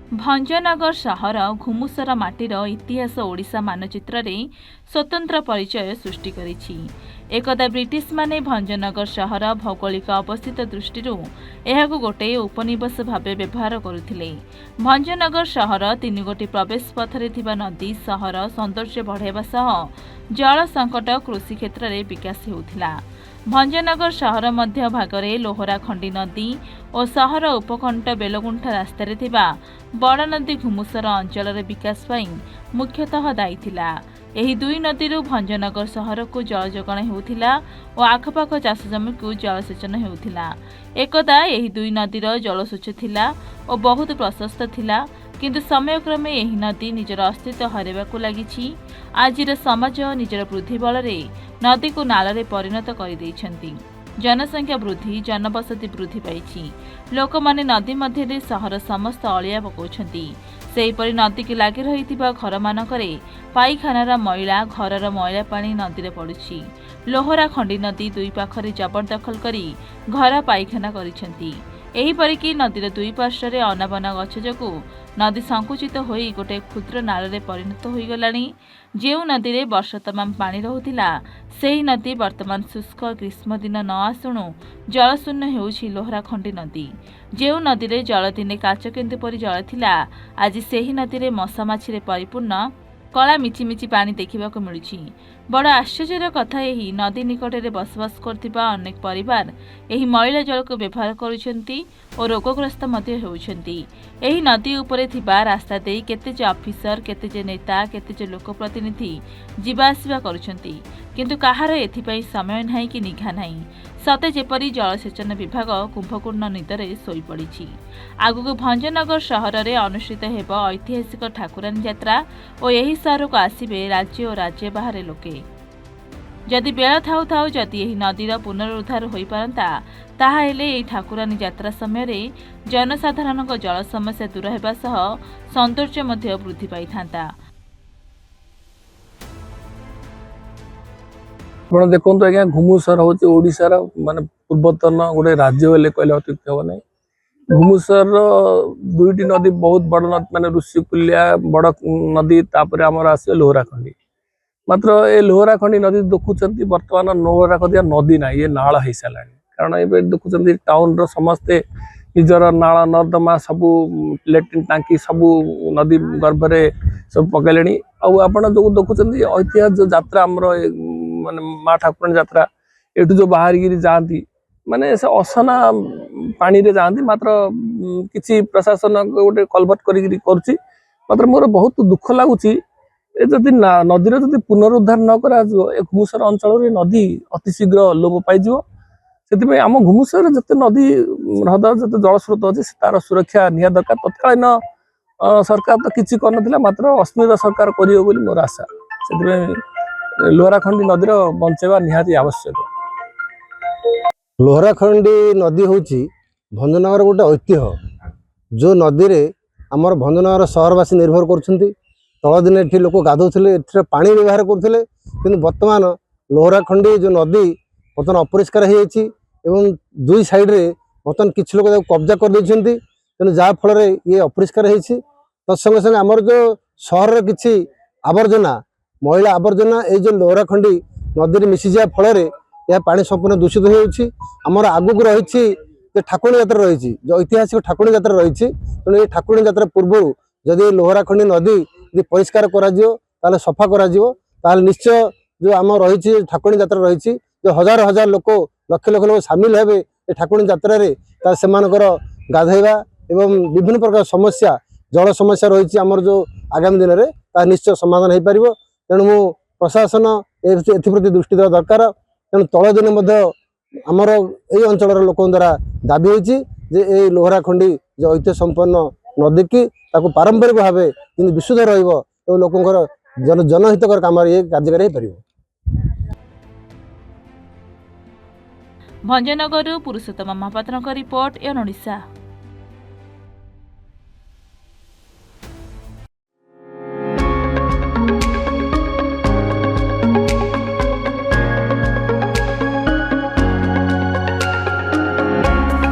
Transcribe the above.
भंजनगर सहर घुमुसर माटीर इतिहास ओडिशा मानचित्र रे स्वतंत्र परिचय सृष्टि करिछि। एकदा ब्रिटिश माने भंजनगर सहर भौगोलिक अवस्थित दृष्टि एहाकु गोटे उपनिवेश भावे व्यवहार करुथिले। भंजनगर सहर तीन गोटी प्रवेश पथरे थिबा नदी सहर सौंदर्य बढ़ाइबा सह जल संकट कृषि क्षेत्र में विकास हेउथिला। भंजनगर सहर मध्य भागरे लोहरा खंडी नदी और सहर उपकंठ बेलगुंठा रास्तार थिबा बड़ नदी घुमुसर अंचल विकास पाई मुख्यतः दायी थिला। एही दुई नदी भंजनगर सहर को जल जोगाण हेउथिला और आखपाख चाष जमी को जलसेचन हेउथिला। एकदा एही दुई नदीर जलस्वच्छ थिला और बहुत प्रशस्त थिला, किंतु समयक्रमे एही नदी निजर अस्तित्व हराइबाकु लागिछि। आजिर समाज निजर वृद्धि बल नदी को नाल परिणत कर जनसंख्या वृद्धि जनबसति वृद्धि पाई लोक माने नदी मध्य सहर समस्त अलिया पकाउछंती। सेहीपरि नदी की लागि रहिथिबा घर मानकरे पाइखानार मैला घरर मैला पानी नदी पड़ुछि। लोहरा खंडी नदी दुई पाखरे जबरदखल करी घर पाइखाना करिसेंती। एहीपरिकी नदीर दुई पार्श्वरे अनाबना गछ जोगु नदी संकुचित होई गोटे क्षुद्र नाल परिणत हो गलानी। जेउ नदी रे वर्ष तमाम पानी रहुथिला सेही नदी वर्तमान शुष्क ग्रीष्म दिन न आसुणु जलशून्य हेउछि लोहरा खंडी नदी। जेउ नदी रे जल दिने काच केंदु परि जल थिला, आज सेही नदी रे मशा माछी परिपूर्ण कला मिचिमिची पानी देखा मिलुछि। बड़ आश्चर्यर कथा यही नदी निकटरे बसवास करथिबा अनेक परिवार एही मैला जल को व्यवहार करुछंती और रोगग्रस्त मध्य हेउछंती। एही नदी उपरे थिबा रास्ता देई केते जे ऑफिसर केते जे नेता केते जे लोकप्रतिनिधि जीवा आसिबा करुछंती, किंतु काहार एथिपई समय नाही कि निघा नाही। सते जेपरी जलसेचन विभाग कुंभकर्ण निदरे सोई पड़िछि। आगुक भंजनगर सहर में अनुष्ठित हेब ऐतिहासिक ठाकुरानी यात्रा और यही सहर को आसिबे राज्य और राज्य बाहर लोके। जदि बेल थाउ थाउ जदि यही नदीर पुनरुद्धार हो पारंता ताहा हेले एही ठाकुरानी यात्रा समय जनसाधारण जल समस्या दूर हेबा सह सौंदर्य मध्य वृद्धि पाई थांता। आप देखो आज्ञा घुमुसर हूँ ओडार माने पूर्वतन गोटे राज्य बोले कहले अत्युक्त हे ना। घुमुसर दुईटी नदी बहुत बड़ नदी माने ऋषिकुल्या बड़ नदी तापर आमर आस लोहरा खंडी। मात्र ए लोहरा खंडी नदी देखुं बर्तमान लोहरा खंडिया नदी ना ये नाल हो सारा। कारण ये देखुं टाउन समस्ते निजर नाल नर्दमा सबू लेट्रिन टांकी सबू नदी गर्भरे सब पकड़े। आप जो देखुं ऐतिहासिक जो यात्रा आमर माने माँ ठाकुरानी यात्रा एठू जो बाहर जाती माने से असना पानी रे जाती। मात्र किसी प्रशासन गोटे कलभट कर मात्र मोर बहुत दुख लगुच जदि नदीर जदि पुनरुद्धार न करा घुमुसर अंचल नदी अति शीघ्र लोप पाइज। से आम घुमुसर जिते नदी ह्रद जिते जलस्रोत अच्छे तार सुरक्षा निहा दरकार। तत्कालीन सरकार तो किसी कर मात्र अस्मिता सरकार करियो बोली मोर आशा। से लोहराखंडी नदीर बंचेवा निहाती आवश्यक। लोहराखंडी नदी होची भंजनगर गोटे ऐतिह्य जो नदी रे आमर भंजनगर सहरवासी निर्भर कर। तल दिन ये लोक गाधोले पानी व्यवहार करते, कि बर्तमान लोहराखंडी जो नदी बर्तमान अपरिष्कार हो दुई साइड्रे बर्तमान किसी लोग कब्जा कर तेणु जहाँफल ये अपरिष्कार हो तत्संगे संगे आमर जो सहर किसी आवर्जना मैला आवर्जना ये जो लोहराखंडी नदी मिसी जा फल यह पानी संपूर्ण दूषित होमर आगुक रही ठाकुरानी यात्रा रही जो ऐतिहासिक ठाकुरानी यात्रा रही। तेणु ये ठाकुरानी यात्रा पूर्व जदि लोहराखंडी नदी परिष्कार कर सफा कर निश्चय जो आम रही ठाकुरानी यात्रा रही जो हजार हजार लोक लक्ष लक्ष लोक सामिल हे ठाकुरानी यात्रा से गाधेवा एवं विभिन्न प्रकार समस्या जल समस्या रही आमर जो आगामी दिन में निश्चय समाधान हो पार। तेणु मु प्रशासन एप्रति दृष्टि देवा दरकार। तेणु तल दिन आमर यही अंचल लोक द्वारा दाबी होती लोहराखंडी जो ऐतिह्य संपन्न नदी की पारंपरिक भाव विशुद्ध रोकर जनहितकर काम ये कार्यकारी हो। भंजनगर पुरुषोत्तम महापात्र रिपोर्ट, एन ओडिशा।